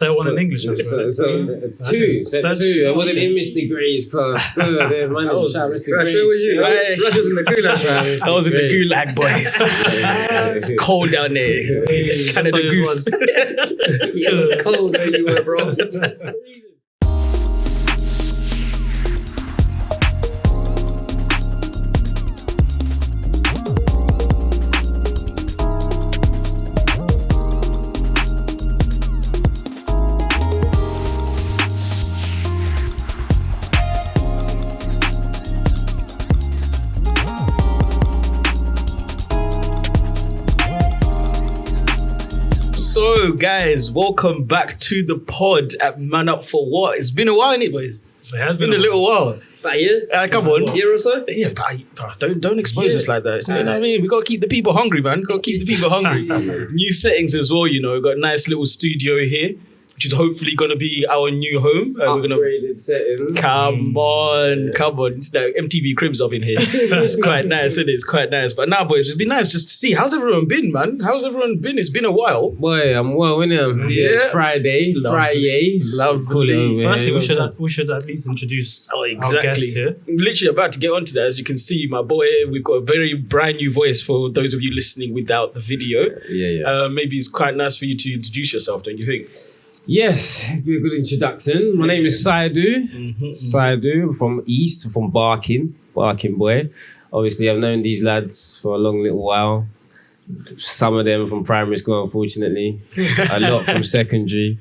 That one in English. So it's two. So it's two. I wasn't in Mr. Gray's class. Mr. Gray's. I was in the Gulag, boys. It's cold down there. Canada Goose. Yeah, it was cold where you were, bro. So, guys, welcome back to the pod at Man Up For What. It's been a while, innit, boys? It has been a little while. About a year? Come on. A year or so? Yeah, but don't expose us like that. You know what I mean? We got to keep the people hungry, man. Got to keep the people hungry. New settings as well, you know. We've got a nice little studio here, which is hopefully going to be our new home. Upgraded settings. Come on. It's like MTV Cribs up in here. It's quite nice, isn't it? It's quite nice. But now, boys, it's been nice just to see. How's everyone been, man? How's everyone been? It's been a while. Boy, I'm well, innit? Yeah, it's Friday. Lovely. Firstly, we should at least introduce our guest here. I'm literally about to get onto that. As you can see, my boy, we've got a very brand new voice for those of you listening without the video. Yeah. Maybe it's quite nice for you to introduce yourself, don't you think? Yes, be a good introduction. My name is Saidu. Saidu from East, from Barking boy. Obviously, I've known these lads for a long little while. Some of them from primary school, unfortunately. A lot from secondary.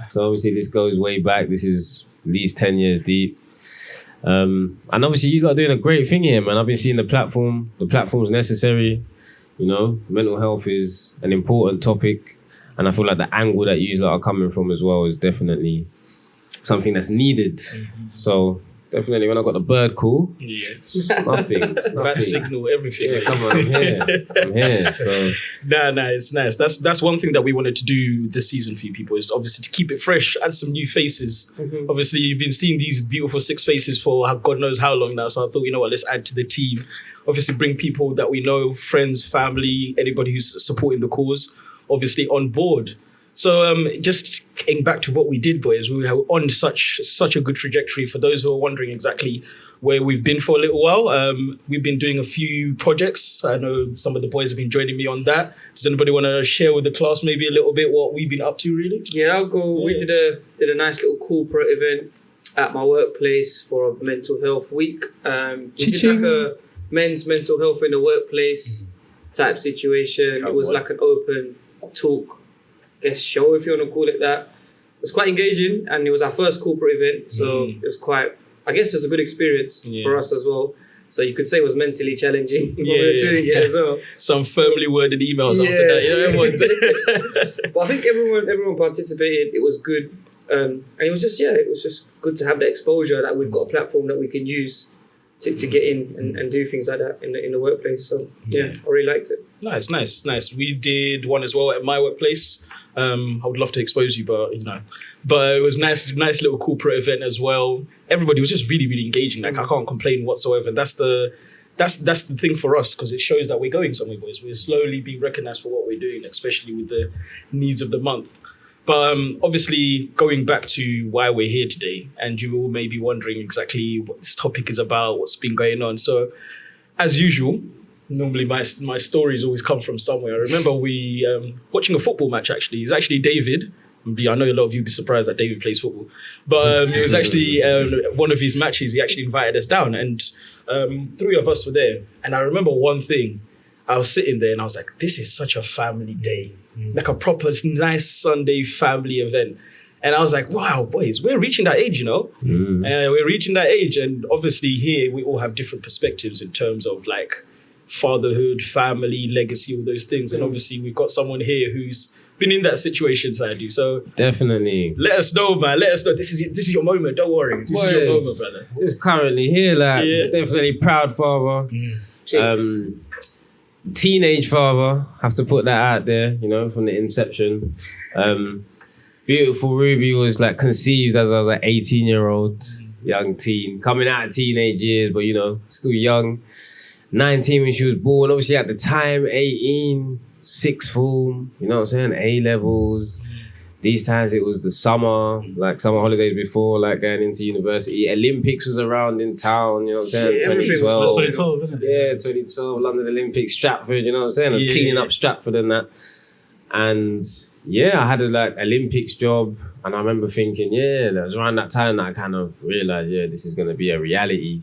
So obviously, this goes way back. This is at least 10 years deep. And obviously, you lot are doing a great thing here, man. I've been seeing the platform. The platform's necessary. You know, mental health is an important topic. And I feel like the angle that you lot are coming from as well is definitely something that's needed. So definitely when I got the bird call, nothing. Bat signal, everything. Yeah, come on, I'm here. So Nah, it's nice. That's one thing that we wanted to do this season for you people, is obviously to keep it fresh, add some new faces. Obviously, you've been seeing these beautiful 6 faces for God knows how long now. So I thought, you know what, let's add to the team. Obviously, bring people that we know, friends, family, anybody who's supporting the cause, obviously on board. So just getting back to what we did, boys, we were on such a good trajectory. For those who are wondering exactly where we've been for a little while, we've been doing a few projects. I know some of the boys have been joining me on that. Does anybody want to share with the class maybe a little bit what we've been up to, really? Yeah, I'll go. We did a nice little corporate event at my workplace for a mental health week. We did like a men's mental health in the workplace type situation. It was like an open talk, show, if you want to call it that. It was quite engaging, and it was our first corporate event, so it was quite, I guess it was a good experience for us as well. So you could say it was mentally challenging when we were doing it as well. Some firmly worded emails after that. You know, everyone's but I think everyone participated. It was good, and it was just good to have the exposure that we've got a platform that we can use to get in and do things like that in the workplace. So I really liked it. Nice. We did one as well at my workplace. I would love to expose you, but it was nice little corporate event as well. Everybody was just really, really engaging. Like I can't complain whatsoever. That's the thing for us, because it shows that we're going somewhere, boys. We're slowly being recognized for what we're doing, especially with the needs of the month. But obviously, going back to why we're here today, and you all may be wondering exactly what this topic is about, what's been going on. So, as usual, normally my stories always come from somewhere. I remember we watching a football match, actually. It's actually David. I know a lot of you would be surprised that David plays football. But it was actually one of his matches. He actually invited us down, and 3 of us were there. And I remember one thing. I was sitting there and I was like, this is such a family day. Like a proper nice Sunday family event. And I was like, wow, boys, we're reaching that age, you know? We're reaching that age. And obviously here we all have different perspectives in terms of like fatherhood, family, legacy, all those things. And obviously we've got someone here who's been in that situation, Saidu. So definitely let us know, man. Let us know. This is your moment. Don't worry. This is your moment, brother. It's currently here, like definitely proud father. Teenage father, have to put that out there, you know, from the inception. Beautiful Ruby was like conceived as I was like 18-year-old, young teen, coming out of teenage years, but you know, still young. 19 when she was born, obviously at the time, 18, sixth form, you know what I'm saying, A-levels, these times it was the summer, like summer holidays before, like going into university. Olympics was around in town, you know what I'm saying? Yeah, everything was- 2012. That's 2012, isn't it? Yeah, 2012, London Olympics, Stratford, you know what I'm saying? I'm Yeah. cleaning up Stratford and that. And yeah, I had a like Olympics job, and I remember thinking, yeah, that was around that time that I kind of realized, yeah, this is going to be a reality.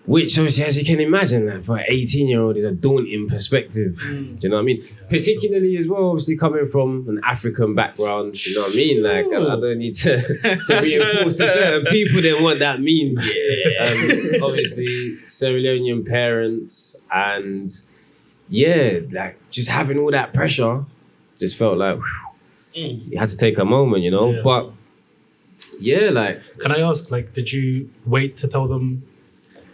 Which obviously, as you can imagine, like, for an 18-year-old is a daunting perspective. Do you know what I mean? Particularly as well, obviously coming from an African background, you know what I mean? Like, I don't need to reinforce to certain people then what that means. Obviously, Sierra Leonean parents, and yeah, like just having all that pressure just felt like you had to take a moment, you know? Yeah. But yeah, like, Can I ask, like, did you wait to tell them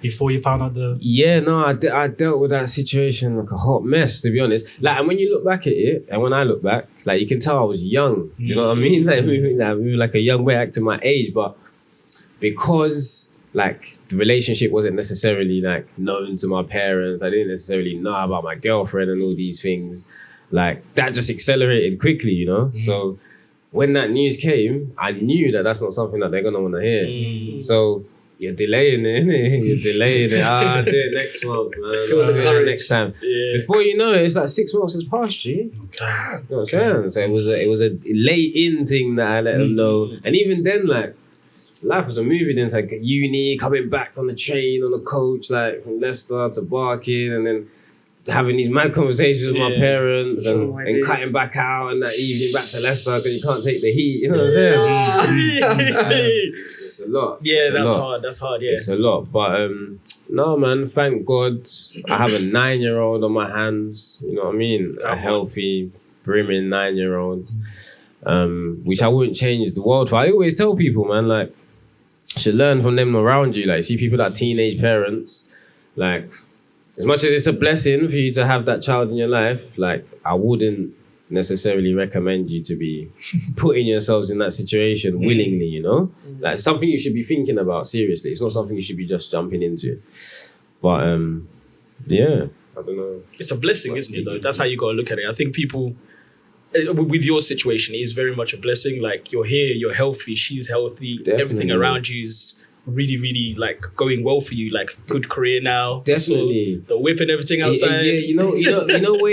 before you found out the... yeah, no, I dealt with that situation like a hot mess, to be honest. Like, and when you look back at it, and when I look back, like, you can tell I was young. You know what I mean? Like, we were like a young boy acting my age, but because, like, the relationship wasn't necessarily, like, known to my parents, I didn't necessarily know about my girlfriend and all these things, like, that just accelerated quickly, you know? So, when that news came, I knew that that's not something that they're going to want to hear. So, you're delaying it, innit? You're delaying it. I'll do it next month, man. I'll do it next time. Yeah. Before you know it, it's like 6 months has passed, G. You know what I'm saying? So it was a late in thing that I let them know. And even then, like, life was a movie then. It's like uni, coming back on the train, on the coach, like from Leicester to Barking, and then having these mad conversations with my parents and, my and days. cutting back out and that evening back to Leicester because you can't take the heat, you know what I'm saying? It's a lot. Yeah, It's a that's lot. hard. That's hard. Yeah. It's a lot, but no, man. Thank God, I have a 9-year-old on my hands. You know what I mean? A healthy, brimming 9-year-old, which I wouldn't change the world for. I always tell people, man, like, you should learn from them around you. Like, see people that are teenage parents, like, as much as it's a blessing for you to have that child in your life, like, I wouldn't necessarily recommend you to be putting yourselves in that situation willingly, you know? Like, it's something you should be thinking about seriously. It's not something you should be just jumping into. But yeah, I don't know. It's a blessing, isn't it, though? That's how you got to look at it. I think people, with your situation, it is very much a blessing. Like, you're here, you're healthy, she's healthy, everything Definitely. around you is really, really, like, going well for you. Like, good career now. Definitely. So, the whip and everything outside. Yeah, you know what it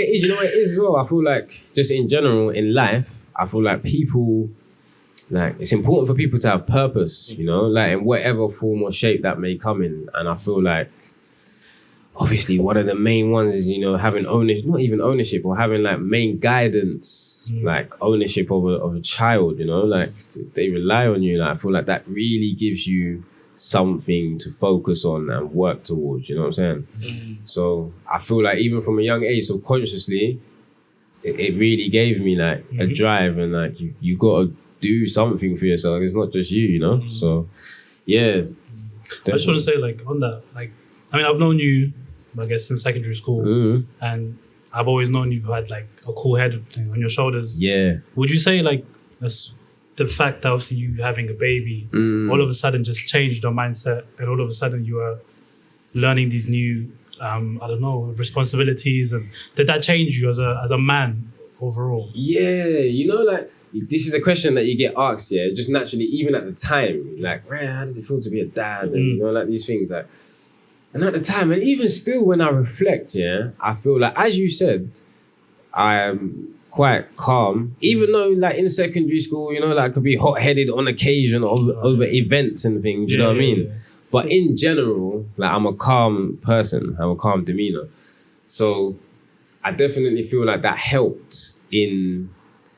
is. You know what it is as well. I feel like just in general in life, I feel like people, like, it's important for people to have purpose. You know, like in whatever form or shape that may come in. And I feel like, obviously, one of the main ones is, you know, having ownership, not even ownership, or having like main guidance, like ownership of a child. You know, like they rely on you. Like, I feel like that really gives you something to focus on and work towards, you know what I'm saying? So I feel like even from a young age, subconsciously, it really gave me like a drive, and like you got to do something for yourself. It's not just you know? So yeah. I just want to say, like, on that, like, I mean, I've known you, I guess, since secondary school, and I've always known you've had like a cool head on your shoulders. Yeah. Would you say, like, the fact that obviously you having a baby all of a sudden just changed your mindset, and all of a sudden you are learning these new I don't know, responsibilities, and did that change you as a man overall? Yeah, you know, like, this is a question that you get asked, yeah, just naturally, even at the time, like, how does it feel to be a dad, and you know, like these things, like, and at the time, and even still when I reflect, yeah, I feel like, as you said, I am quite calm, even though, like, in secondary school, you know, like, I could be hot-headed on occasion over events and things, you know what I mean? Yeah. But in general, like, I'm a calm person, I have a calm demeanor. So I definitely feel like that helped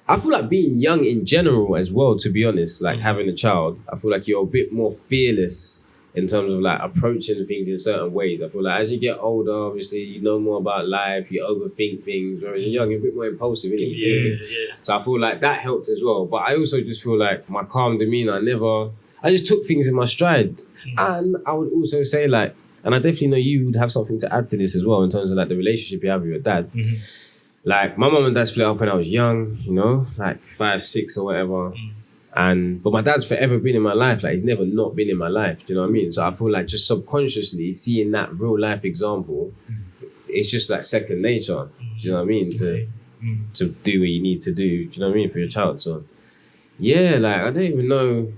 I feel like being young in general as well, to be honest, like having a child, I feel like you're a bit more fearless in terms of like approaching things in certain ways. I feel like as you get older, obviously, you know more about life, you overthink things, whereas you're young, you're a bit more impulsive, innit? Yeah. So I feel like that helped as well. But I also just feel like my calm demeanor, I just took things in my stride. And I would also say, like, and I definitely know you would have something to add to this as well in terms of like the relationship you have with your dad. Like, my mum and dad split up when I was young, you know, like 5, 6 or whatever. But my dad's forever been in my life. Like, he's never not been in my life. Do you know what I mean? So I feel like just subconsciously seeing that real life example, it's just like second nature. Do you know what I mean? To do what you need to do. Do you know what I mean? For your child. So yeah, like I don't even know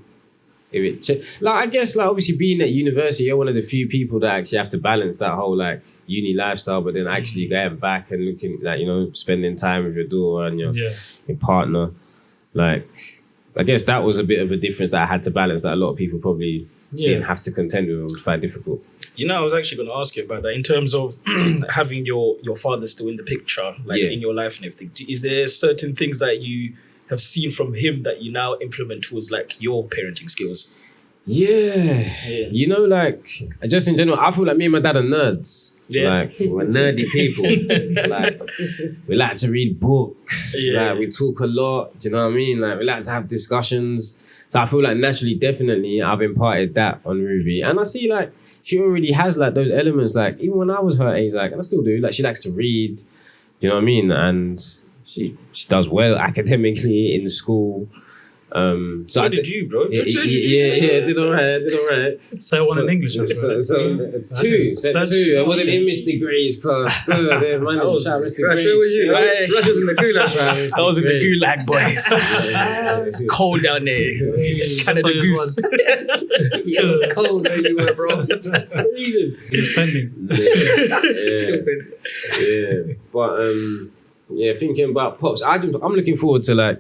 if like I guess like obviously being at university, you're one of the few people that actually have to balance that whole like uni lifestyle, but then actually going back and looking like, you know, spending time with your daughter and your partner. Like I guess that was a bit of a difference that I had to balance that a lot of people probably didn't have to contend with or would find difficult. You know, I was actually going to ask you about that in terms of having your father still in the picture, like in your life and everything. Is there certain things that you have seen from him that you now implement towards like your parenting skills? Yeah. You know, like just in general, I feel like me and my dad are nerds. Like we're nerdy people. Like we like to read books. Like we talk a lot. Do you know what I mean? Like we like to have discussions. So I feel like naturally, definitely, I've imparted that on Ruby, and I see like she already has like those elements. Like even when I was her age, like and I still do. Like she likes to read. You know what I mean? And she does well academically in school. So did you, bro? Yeah, did all right. Say one in English. So it's two. I wasn't in Miss Degrees class. That was in the gulag, boys. It's cold down there. Canada Goose. Yeah, it was cold where you were, bro. He's pending. Still pending. Yeah, but thinking about pops, I'm looking forward to like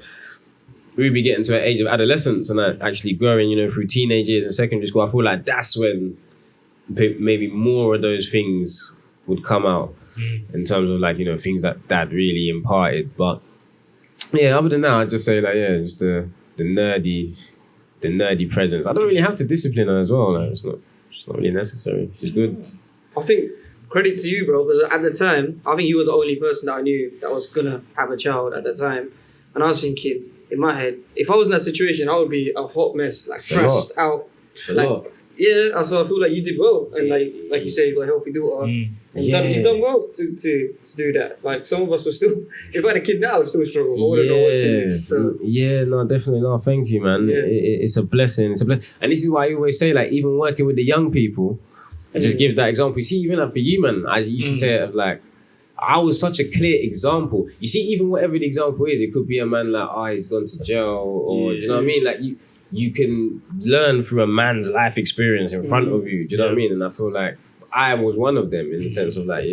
Ruby getting to an age of adolescence and actually growing, you know, through teenage years and secondary school. I feel like that's when maybe more of those things would come out in terms of like, you know, things that dad really imparted. But yeah, other than that, I'd just say like, just the nerdy presence. I don't really have to discipline her as well. Like, it's not really necessary. She's good. I think credit to you, bro, because at the time, I think you were the only person that I knew that was gonna have a child at that time. And I was thinking, in my head, if I was in that situation, I would be a hot mess, like stressed out. Yeah, so I feel like you did well, and like you say, you got a healthy daughter, and you've done well to do that. Like some of us were still, if I had a kid now, I would still struggle. I wouldn't know what to do. So. Yeah, no, definitely no. Thank you, man. Yeah. It's a blessing. It's a blessing, and this is why I always say, like, even working with the young people, and just give that example. You see, even like for you, man, I used to say it of like. I was such a clear example. You see, even whatever the example is, it could be a man like, he's gone to jail, or do you know what I mean? Like you can learn through a man's life experience in front of you. Do you know what I mean? And I feel like I was one of them in the sense of like,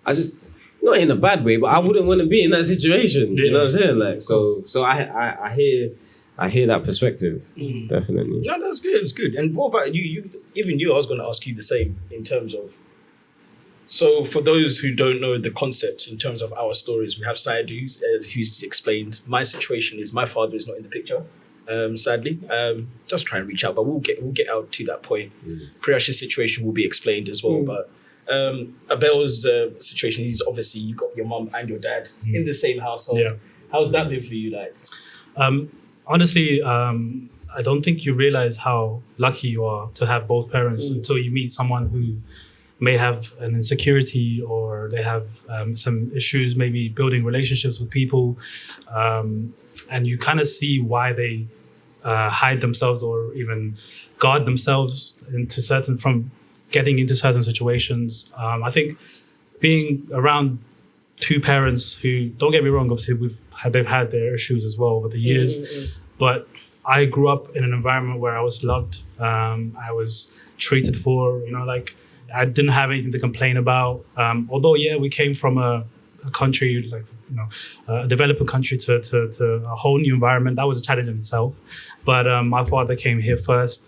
I just not in a bad way, but I wouldn't want to be in that situation. You know what I'm saying? Like, so I hear that perspective. Definitely. No, that's good. It's good. And what about you? Even you, I was going to ask you the same in terms of. So for those who don't know the concept in terms of our stories, we have Saidu, who's explained. My situation is my father is not in the picture, sadly. Just try and reach out, but we'll get out to that point. Priyash's situation will be explained as well. But Abel's situation is obviously you got your mum and your dad in the same household. Yeah. How's that been for you? Like, honestly, I don't think you realize how lucky you are to have both parents until you meet someone who may have an insecurity or they have some issues, maybe building relationships with people, and you kind of see why they hide themselves or even guard themselves from getting into certain situations. I think being around two parents who, don't get me wrong, obviously they've had their issues as well over the years, but I grew up in an environment where I was loved, I was treated for, like, I didn't have anything to complain about. Although, we came from a country, like, a developing country to a whole new environment. That was a challenge in itself. But my father came here first.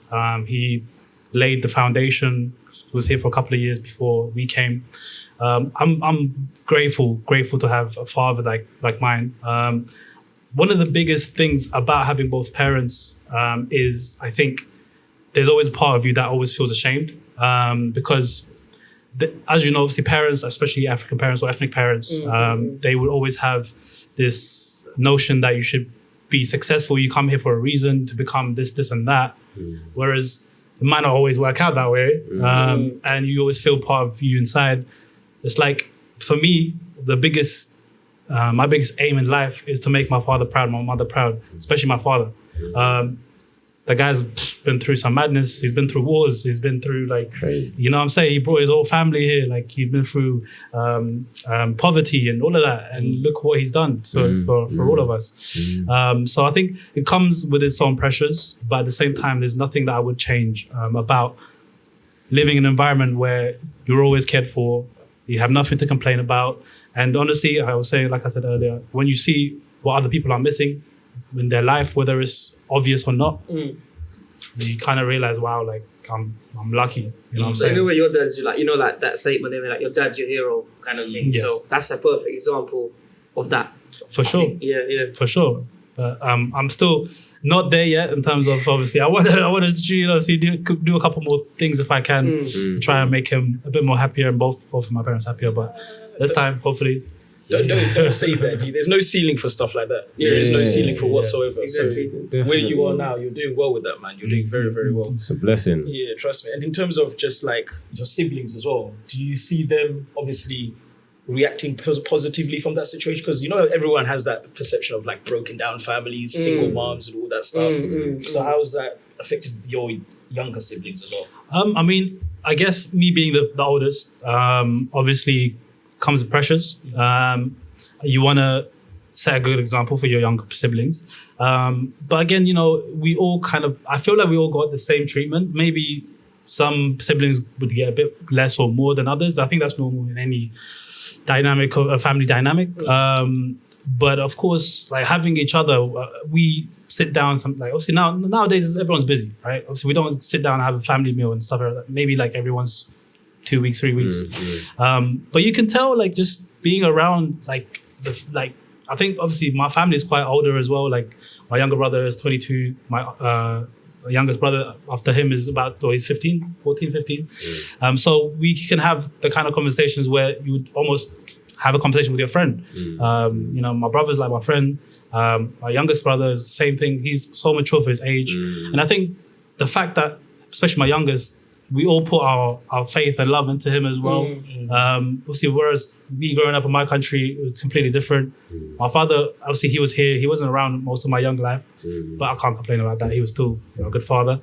He laid the foundation, was here for a couple of years before we came. I'm grateful to have a father like mine. One of the biggest things about having both parents is, I think, there's always a part of you that always feels ashamed. Because as you know, obviously parents, especially African parents or ethnic parents, they will always have this notion that you should be successful. You come here for a reason to become this and that. Whereas it might not always work out that way. And you always feel part of you inside. It's like, for me, my biggest aim in life is to make my father proud, my mother proud, especially my father. The guy's been through some madness. He's been through wars. He's been through like, Crazy. you know what I'm saying? He brought his whole family here. Like he's been through poverty and all of that. And look what he's done for all of us. So I think it comes with its own pressures, but at the same time, there's nothing that I would change about living in an environment where you're always cared for. You have nothing to complain about. And honestly, I was saying, like I said earlier, when you see what other people are missing in their life, whether it's obvious or not, you kind of realize, wow, like I'm lucky. You know what I'm saying? In a way, your dad's like, you know, like that statement, they were like, your dad's your hero kind of thing. Yes. So that's a perfect example of that. For sure. Yeah. For sure. But I'm still not there yet in terms of, obviously, I want to do a couple more things if I can to try and make him a bit more happier and both of my parents happier. But this time, hopefully. Don't say that, G. There's no ceiling for stuff like that. Yeah, there is no ceiling for whatsoever. Exactly. So where you are now, you're doing well with that, man. You're doing very, very well. It's a blessing. Yeah, trust me. And in terms of just like your siblings as well, do you see them obviously reacting positively from that situation? Because you know everyone has that perception of like broken down families, single moms, and all that stuff. So how has that affected your younger siblings as well? I mean, I guess me being the oldest, obviously comes with pressures. You want to set a good example for your younger siblings. But again, you know, I feel like we all got the same treatment. Maybe some siblings would get a bit less or more than others. I think that's normal in any dynamic, a family dynamic. But of course, like having each other, we sit down. Obviously nowadays everyone's busy, right? Obviously we don't sit down and have a family meal and stuff like that. Maybe like every once 2 weeks, 3 weeks. But you can tell, like just being around, I think obviously my family is quite older as well. Like my younger brother is 22. My youngest brother after him is he's 15. So we can have the kind of conversations where you would almost have a conversation with your friend. You know, my brother's like my friend. My youngest brother is the same thing. He's so mature for his age. And I think the fact that, especially my youngest, we all put our faith and love into him as well. Obviously, whereas me growing up in my country, it was completely different. My father, obviously, he was here. He wasn't around most of my young life, but I can't complain about that. He was still a good father.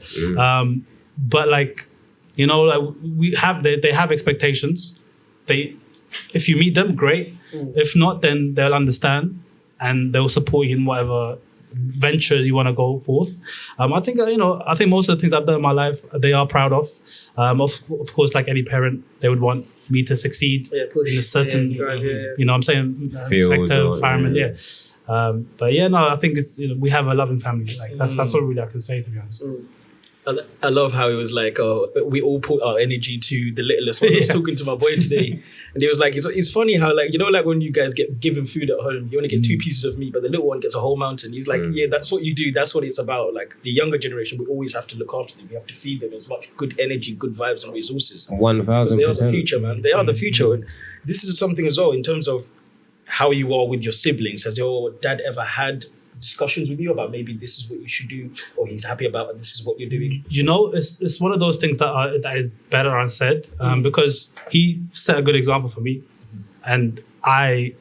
But like, you know, like they have expectations. If you meet them, great. If not, then they'll understand and they'll support you in whatever ventures you want to go forth. I think most of the things I've done in my life, they are proud of. Of course, like any parent, they would want me to succeed in a certain, you know what I'm saying, sector, environment, but yeah, no, I think it's, you know, we have a loving family. Like that's all really I can say, to be honest. I love how it was like, we all put our energy to the littlest one. I was talking to my boy today, and he was like, it's funny how, like, you know, like when you guys get given food at home, you only get 2 pieces of meat, but the little one gets a whole mountain. He's like, yeah, that's what you do. That's what it's about. Like the younger generation, we always have to look after them. We have to feed them as much good energy, good vibes, and resources. 1,000%. They are the future, man. They are the future. And this is something as well in terms of how you are with your siblings. Has your dad ever had discussions with you about maybe this is what you should do, or he's happy about it, this is what you're doing? You know, it's one of those things that is better unsaid, because he set a good example for me, and I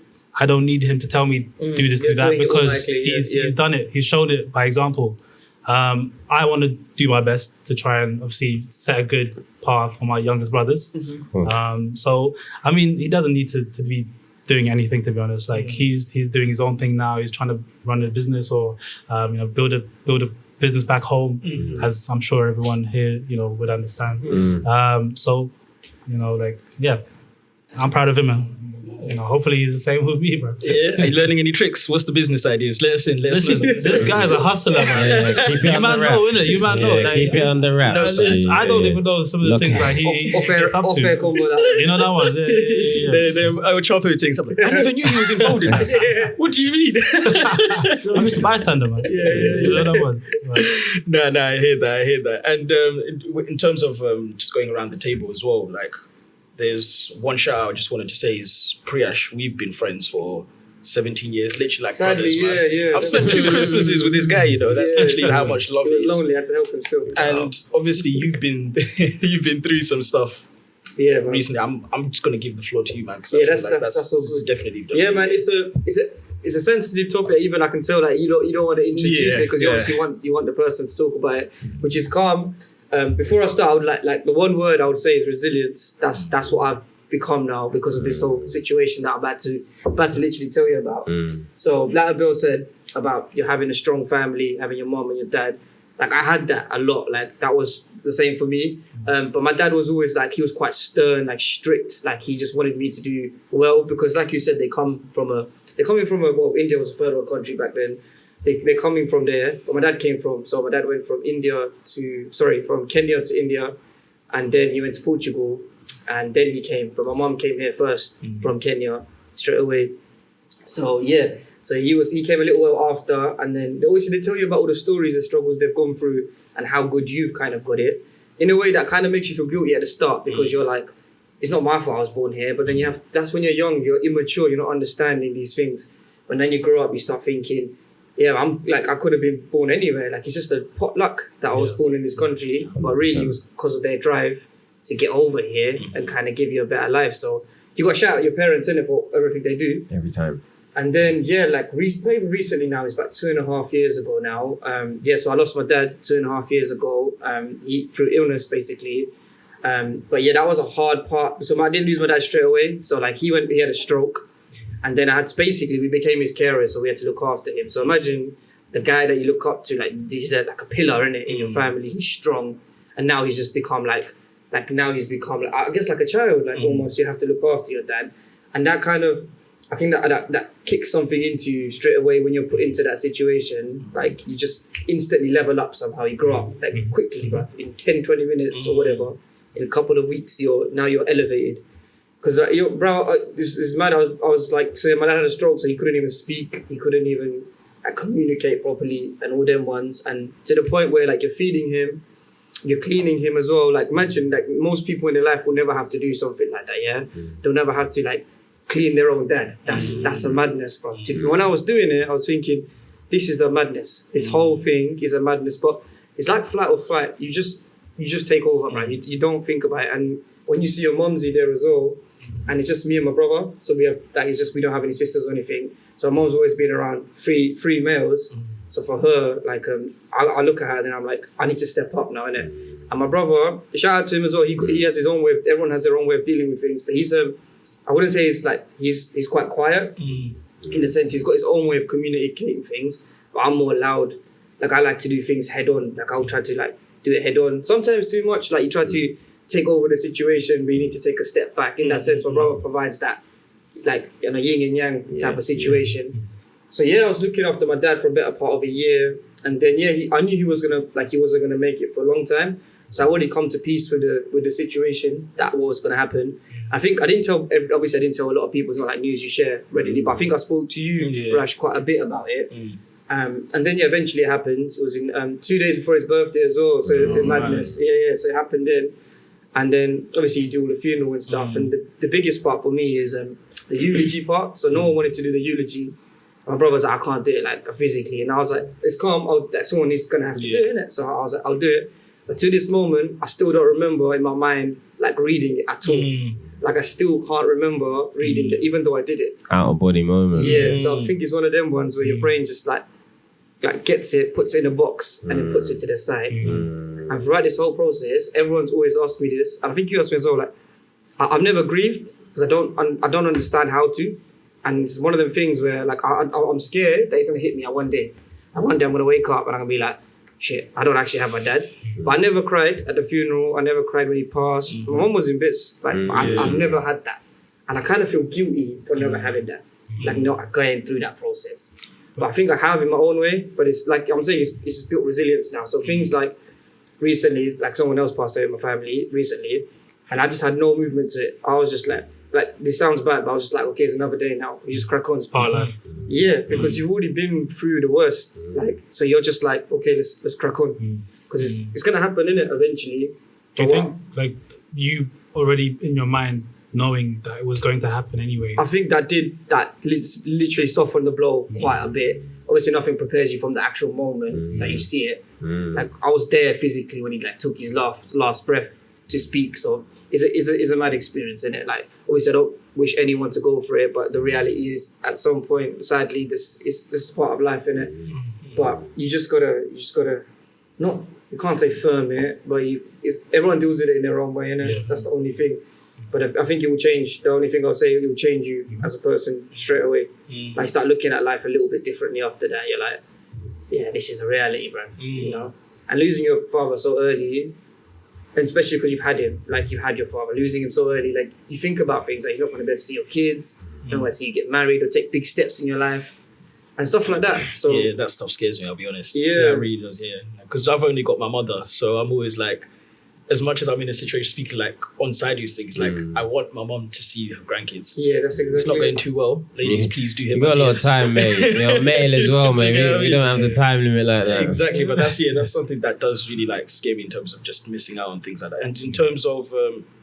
don't need him to tell me do this, do that, because he's done it. He's showed it by example. I want to do my best to try and obviously set a good path for my youngest brothers. So I mean, he doesn't need to be doing anything, to be honest. Like he's doing his own thing now. He's trying to run a business or build a business back home, as I'm sure everyone here would understand. So like, yeah, I'm proud of him, man. Hopefully he's the same with me, bro. Yeah. Are you learning any tricks? What's the business ideas? Let us in. This guy's a hustler, man. Yeah, keep it you might know, innit? You might know. Like, keep it under wraps. I don't even know some of the things that he gets up to. You know that one? Yeah. I would chop things. I'm like, I never knew he was involved in that. What do you mean? I'm just a bystander, man. You know that one? No, I hear that. And in terms of just going around the table as well, like, there's one shout out I just wanted to say is Priyash. We've been friends for 17 years, literally like brothers, man. Yeah. I've spent 2 Christmases with this guy, That's literally how much love he he was is. lonely, I had to help him still. And obviously you've been through some stuff recently. I'm just gonna give the floor to you, man, because I feel like this is definitely man. It's it's a sensitive topic. Even I can tell that you don't want to introduce it because you Yeah. obviously want the person to talk about it, which is calm. Before I start, I would like the one word I would say is resilience. That's what I've become now because of this whole situation that I'm about to literally tell you about. So like Bill said about you having a strong family, having your mom and your dad. Like I had that a lot. Like that was the same for me. But my dad was always like, he was quite stern, like strict. Like he just wanted me to do well because, like you said, they're coming from well, India was a third world country back then. They're coming from there. But my dad came from. So my dad went from Kenya to India, and then he went to Portugal, and then he came. But my mom came here first from Kenya straight away. So yeah. So he came a little while after, and then they tell you about all the stories, the struggles they've gone through, and how good you've kind of got it. In a way that kind of makes you feel guilty at the start because you're like, it's not my fault I was born here. But then that's when you're young, you're immature, you're not understanding these things. When then you grow up, you start thinking, yeah, I'm like, I could have been born anywhere. Like it's just a pot luck that I was born in this country, but really it was because of their drive to get over here and kind of give you a better life. So you got to shout at your parents, innit, for everything they do. Every time. And then, maybe recently now, it's about 2.5 years ago now. So I lost my dad 2.5 years ago, through illness, basically. But yeah, that was a hard part. So I didn't lose my dad straight away. So like he had a stroke. And then we became his carers, so we had to look after him. So imagine the guy that you look up to, like he's like a pillar, innit, in your family. He's strong. And now he's just become I guess like a child, like almost you have to look after your dad. And that kind of, I think that kicks something into you straight away when you're put into that situation. Like you just instantly level up somehow. You grow up like quickly, bro. In 10, 20 minutes or whatever. In a couple of weeks, you're elevated. Because this man, I was like, so my dad had a stroke, so he couldn't even speak. He couldn't even communicate properly and all them ones. And to the point where like you're feeding him, you're cleaning him as well. Like imagine like most people in their life will never have to do something like that, yeah? They'll never have to like clean their own dad. That's a madness, bro. When I was doing it, I was thinking, this is a madness. This whole thing is a madness. But it's like flight or fight. You just take over, man. You don't think about it. And when you see your mumsy there as well, and it's just me and my brother, so we don't have any sisters or anything. So my mom's always been around three males. So for her, like I look at her and then I'm like, I need to step up now, innit? And my brother, shout out to him as well. He has his own way. Everyone has their own way of dealing with things, but he's I wouldn't say he's quite quiet in the sense he's got his own way of communicating things, but I'm more loud. Like I like to do things head on. Like I'll try to like do it head on. Sometimes too much. Like you try to take over the situation, but you need to take a step back. In that sense, my brother provides that, like in a yin and yang type of situation. So yeah, I was looking after my dad for a better part of a year, and then I knew he wasn't gonna make it for a long time. So I already come to peace with the situation that what was gonna happen. I think I didn't tell a lot of people. It's not like news you share readily, but I think I spoke to you, Rash, quite a bit about it. And then eventually it happened. It was in 2 days before his birthday as well. So madness. Yeah. So it happened then. And then obviously you do all the funeral and stuff. And the biggest part for me is the eulogy part. So no one wanted to do the eulogy. My brother's like, I can't do it like physically. And I was like, it's calm. Someone is going to have to do it, innit? So I was like, I'll do it. But to this moment, I still don't remember in my mind like reading it at all. Like I still can't remember reading it, even though I did it. Out of body moment. Yeah, so I think it's one of them ones where your brain just like gets it, puts it in a box, and then puts it to the side. And throughout this whole process, everyone's always asked me this, and I think you asked me as well. Like, I've never grieved because I don't understand how to, and it's one of them things where like I'm scared that it's gonna hit me at one day, and one day I'm gonna wake up and I'm gonna be like, shit, I don't actually have my dad. But I never cried at the funeral. I never cried when he passed. My mom was in bits. Like I've never had that, and I kind of feel guilty for never having that, like not going through that process. But I think I have in my own way. But it's like I'm saying, it's just built resilience now. So things like recently, like someone else passed away in my family recently, and I just had no movement to it. I was just like this sounds bad, but I was just like, okay, it's another day now. You just crack on. It's part of life. Yeah, because you've already been through the worst. Like, so you're just like, okay, let's crack on. Because it's gonna happen, innit, eventually. Do you think like you already in your mind knowing that it was going to happen anyway? I think that literally softened the blow quite a bit. Obviously, nothing prepares you from the actual moment that you see it. Like I was there physically when he like took his last breath to speak. So it's a mad experience, isn't it? Like obviously, wish anyone to go for it, but the reality is, at some point, sadly, this is part of life, innit? But you just gotta, not, you can't say firm it, but everyone deals with it in their own way, innit? Yeah. That's the only thing. But I think it will change. The only thing I'll say, it will change you as a person straight away. Like, start looking at life a little bit differently after that. You're like, yeah, this is a reality, bro. You know? And losing your father so early, and especially because you've had him, like you've had your father, losing him so early, like you think about things like he's not going to be able to see your kids, not going to see you get married or take big steps in your life and stuff like that. So yeah, that stuff scares me, I'll be honest. Yeah. It really does, yeah. Because I've only got my mother, so I'm always like, as much as I'm in a situation speaking like on side these things, like I want my mom to see her grandkids. yeah, that's exactly. It's not going too well. Ladies, please do hit You my got a lot of DMs. time, mate. You're male as well, mate. You know what I We mean? don't have the time limit like that. Exactly, but that's something that does really like scare me in terms of just missing out on things like that. And in terms of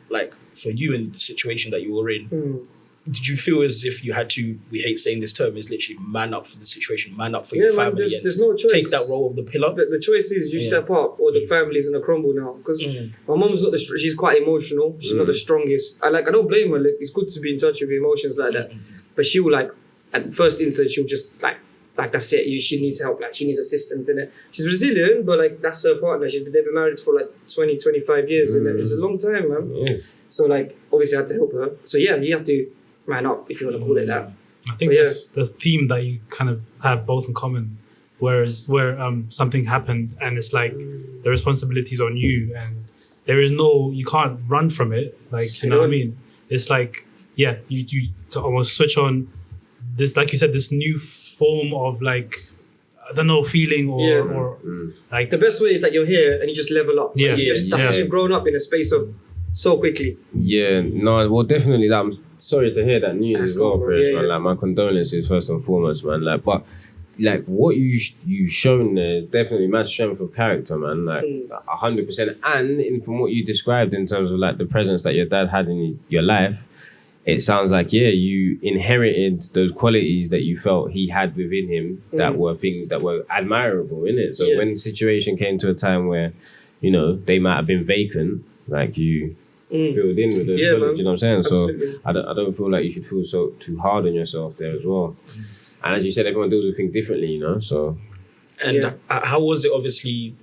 like for you in the situation that you were in, did you feel as if you had to, we hate saying this term, is literally man up for the situation, man up for your man, family, there's no choice. take that role of the pillar? The choice is you step up or the family's gonna crumble now. Because my mom's not she's quite emotional. She's not the strongest. I don't blame her. Like, it's good to be in touch with your emotions like that. But she will like, at first instance, she'll just like that's it. She needs help. Like, she needs assistance in it. She's resilient, but like that's her partner. They've been married for like 20, 25 years, and it's a long time, man. So like, obviously, I had to help her. So yeah, you have to man up, if you want to call it that. I think that's the theme that you kind of have both in common. Where something happened and it's like the responsibility is on you, and there is no, you can't run from it. Like, you know what I mean? It's like, yeah, you almost switch on this, like you said, this new form of like, I don't know, feeling or like. The best way is that you're here and you just level up. Yeah. Like, that's you've grown up in a space of so quickly. Yeah, no, well, definitely. Like, I'm sorry to hear that news as well, Chris, man. Like, my condolences first and foremost, man. Like, but like what you've shown there, definitely mad strength of character, man. Like 100%. And from what you described in terms of like the presence that your dad had in your life, it sounds like you inherited those qualities that you felt he had within him that were things that were admirable, innit? So when the situation came to a time where, you know, they might have been vacant, like you filled in with those qualities, you know what I'm saying? Absolutely. So I don't feel like you should feel so too hard on yourself there as well. And as you said, everyone deals with things differently, you know. So, and how was it, obviously,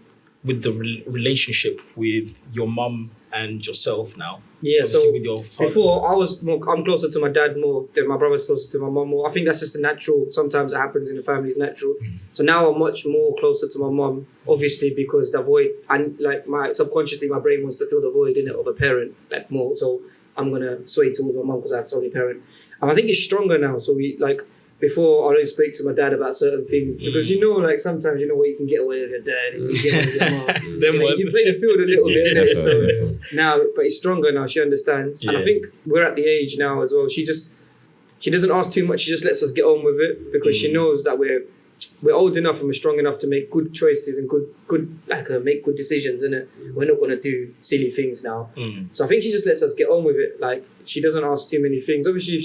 with the relationship with your mum and yourself now? Yeah, obviously so with your father. before I'm closer to my dad more than my brother's closer to my mum more. I think that's just the natural. Sometimes it happens in the family, it's natural. So now I'm much more closer to my mum, obviously, because the void, and like my subconsciously, my brain wants to fill the void in it of a parent, like more. So I'm gonna sway towards my mum because that's the only parent. And I think it's stronger now. So we like. Before, I always speak to my dad about certain things because you know, like sometimes you know what you can get away with your dad and you get away with your mom. You play the field a little bit, innit? So now, but it's stronger now. She understands, and I think we're at the age now as well. She doesn't ask too much. She just lets us get on with it because she knows that we're old enough and we're strong enough to make good choices and make good decisions, innit? We're not gonna do silly things now. So I think she just lets us get on with it. Like she doesn't ask too many things. Obviously, if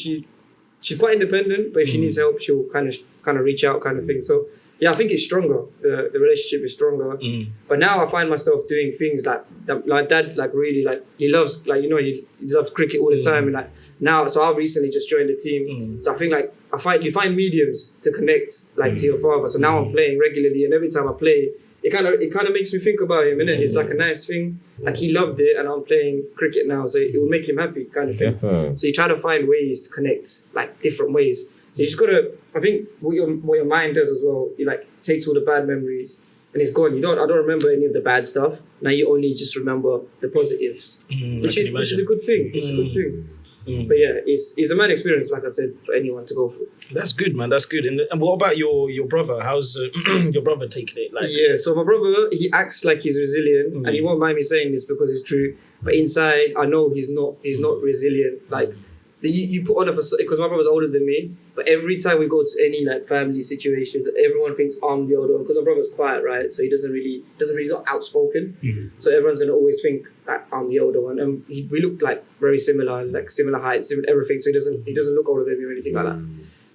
she's quite independent, but if she needs help, she'll kind of reach out, kind of thing. So yeah, I think it's stronger. The relationship is stronger. But now I find myself doing things that like dad, like really, like he loves, like, you know, he loves cricket all the time, and like now. So I've recently just joined the team. So I think like you find mediums to connect like to your father. So now I'm playing regularly, and every time I play, it kind of makes me think about him, innit? It's like a nice thing. Like he loved it, and I'm playing cricket now, so it will make him happy, kind of thing. So you try to find ways to connect, like different ways. So you just gotta. I think what your mind does as well. You like takes all the bad memories and it's gone. I don't remember any of the bad stuff. Now you only just remember the positives, which is a good thing. It's a good thing. But yeah, it's a mad experience, like I said, for anyone to go through. That's good, man. That's good. And what about your brother? How's your brother taking it? Like, yeah, so my brother, he acts like he's resilient, and he won't mind me saying this because it's true. But inside, I know he's not resilient. Like you put on a facade, because my brother's older than me. But every time we go to any like family situation, everyone thinks I'm the older one because my brother's quiet, right? So he doesn't really not outspoken. So everyone's gonna always think that I'm the older one, and we look like very similar, like similar heights, similar everything. So he doesn't look older than me or anything like that.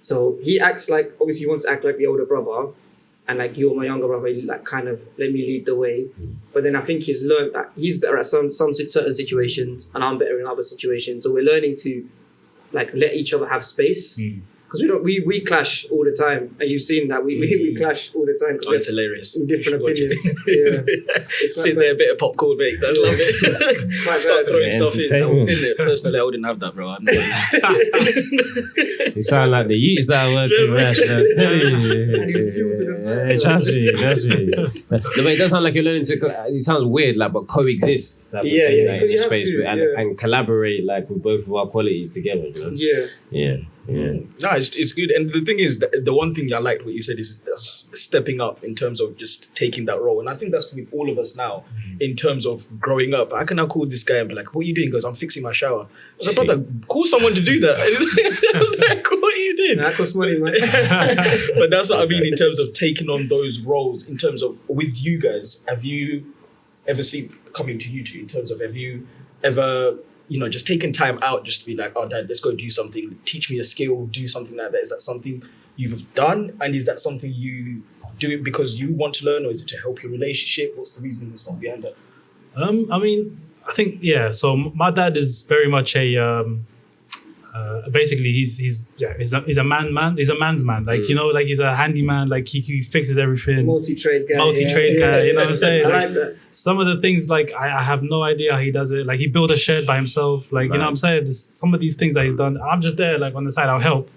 So he acts like, obviously he wants to act like the older brother, and like you're my younger brother, like kind of let me lead the way. But then I think he's learned that he's better at some certain situations, and I'm better in other situations. So we're learning to like let each other have space. Because we clash all the time, and you've seen that we clash all the time. Oh, it's hilarious. Different opinions. Sit there, a bit of popcorn, mate. That's love it. Start throwing stuff in. It. Personally, I wouldn't have that, bro. You sound like the youths that work in restaurant. Trust me. No, but it does sound like you're learning to. It sounds weird, like, but coexist. Like, in a space and collaborate, like, with both of our qualities together. You know? Yeah. No, it's good. And the thing is, the one thing I liked what you said is stepping up in terms of just taking that role. And I think that's with all of us now in terms of growing up. I can now call this guy and be like, what are you doing? He goes, I'm fixing my shower. I was like, brother, call someone to do that. Like, what are you doing? That costs money, man. But that's what I mean in terms of taking on those roles, in terms of with you guys. Have you ever seen, coming to you two, in terms of, have you ever, just taking time out just to be like, oh, Dad, let's go do something, teach me a skill, do something like that? Is that something you've done? And is that something you do it because you want to learn, or is it to help your relationship? What's the reason and stuff behind that? I mean, I think, so my dad is very much a, basically he's a man. He's a man's man. Like, like he's a handyman. Like he fixes everything. Multi-trade guy. You know what I'm saying? I like that. Some of the things, like, I have no idea how he does it. Like, he built a shed by himself. Like, you know what I'm saying? There's some of these things that he's done. I'm just there, like, on the side. I'll help.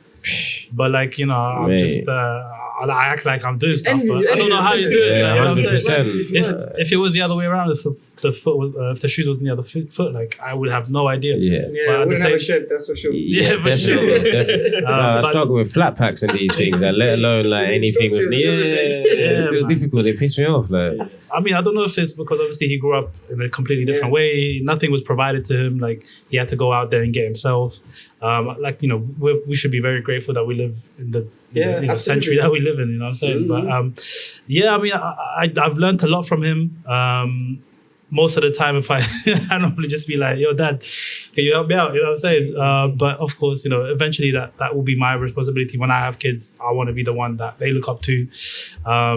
But, like, I'm just... I act like I'm doing stuff, but I don't know how you do it. Yeah, you know what I'm saying? 100%. If it was the other way around, if the foot was, if the shoes was near the foot, like, I would have no idea. But at the same, have a shed, that's for sure. For sure. I struggle with flat packs and these things, let alone like anything with it's still difficult. They piss me off. Like, I mean, I don't know if it's because obviously he grew up in a completely different way. Nothing was provided to him. Like, he had to go out there and get himself. We should be very grateful that we live in the century that we live in, you know what I'm saying? But I mean, I've learned a lot from him. Most of the time, if I normally just be like, yo, Dad, can you help me out? You know what I'm saying? But of course, eventually that will be my responsibility. When I have kids, I want to be the one that they look up to. So I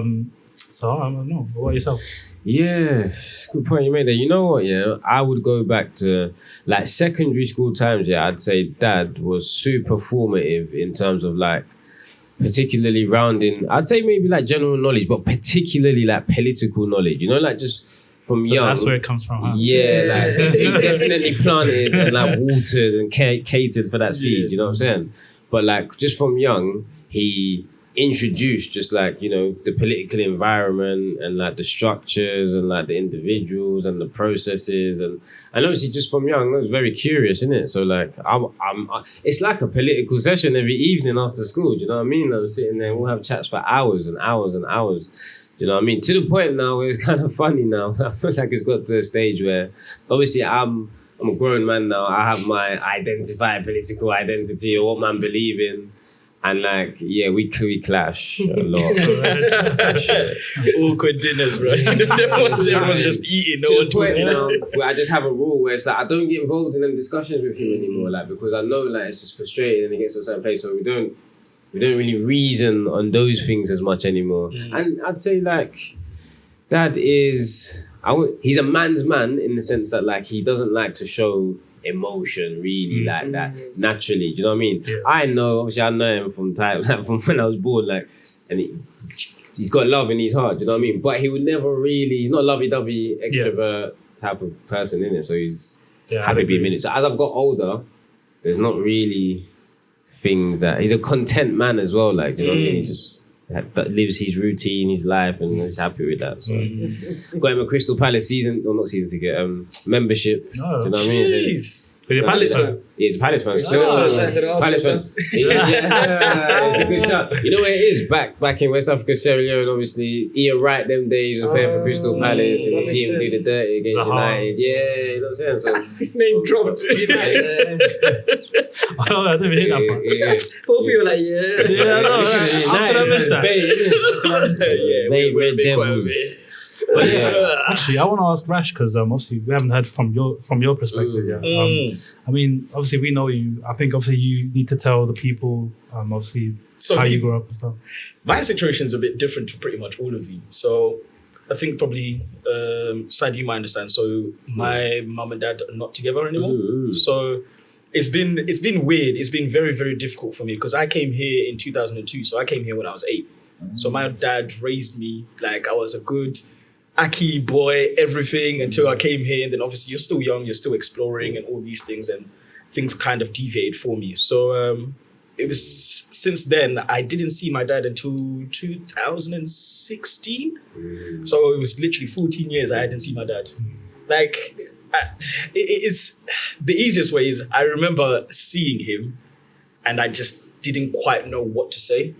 don't know. What about yourself? Yeah, good point you made there. You know what, I would go back to like secondary school times, I'd say Dad was super formative in terms of like, particularly rounding, I'd say maybe like general knowledge, but particularly like political knowledge, like just from young. That's where it comes from, huh? Yeah, like he definitely planted and like watered and catered for that seed, you know what I'm saying? But like just from young, he introduced just like, the political environment and like the structures and like the individuals and the processes and obviously just from young I was very curious, innit? So like I'm it's like a political session every evening after school, do you know what I mean? I'm sitting there, we'll have chats for hours and hours and hours, do you know what I mean? To the point now where it's kind of funny now. I feel like it's got to a stage where obviously I'm a grown man now. I have my identified political identity or what man believe in. And like, we clash a lot. Awkward dinners, bro. Everyone's just eating. No one talking. Where I just have a rule where it's like I don't get involved in them discussions with him anymore, like because I know like it's just frustrating and it gets to a certain place. So we don't really reason on those things as much anymore. And I'd say like Dad is he's a man's man in the sense that like he doesn't like to show emotion really like that naturally, do you know what I mean? I know him from from when I was born, like, and he's got love in his heart, do you know what I mean? But he would never really, he's not lovey-dovey extrovert type of person, innit? So he's happy being minute. So as I've got older, there's not really things that, he's a content man as well, like, do you know what I mean? He just that lives his routine, his life, and he's happy with that. So got him a Crystal Palace not season ticket, membership. Oh, do you know what I mean? So, but you're Palace fan? He's a Palace fan. Palace fan. It's a good shot. You know where it is? Back in West Africa, Sierra Leone, obviously. Ian Wright, them days, was playing for Crystal Palace, and you see him do the dirty against United. Yeah, you know what I'm saying? So, name dropped. Oh, I didn't even hear that part. Both of you were like, I know. How could I miss that? Red Devils. But actually, I want to ask Rash because obviously we haven't heard from your perspective yet. I mean, obviously we know you. I think obviously you need to tell the people obviously how you grew up and stuff. My situation is a bit different to pretty much all of you. So I think probably Sad, you might understand. So my mum and dad are not together anymore. So it's been weird. It's been very, very difficult for me because I came here in 2002. So I came here when I was 8. So my dad raised me like I was a good Aki boy, everything until I came here. And then obviously you're still young, you're still exploring and all these things, and things kind of deviated for me. So it was since then I didn't see my dad until 2016. So it was literally 14 years I didn't see my dad. Like it's the easiest way is I remember seeing him and I just didn't quite know what to say.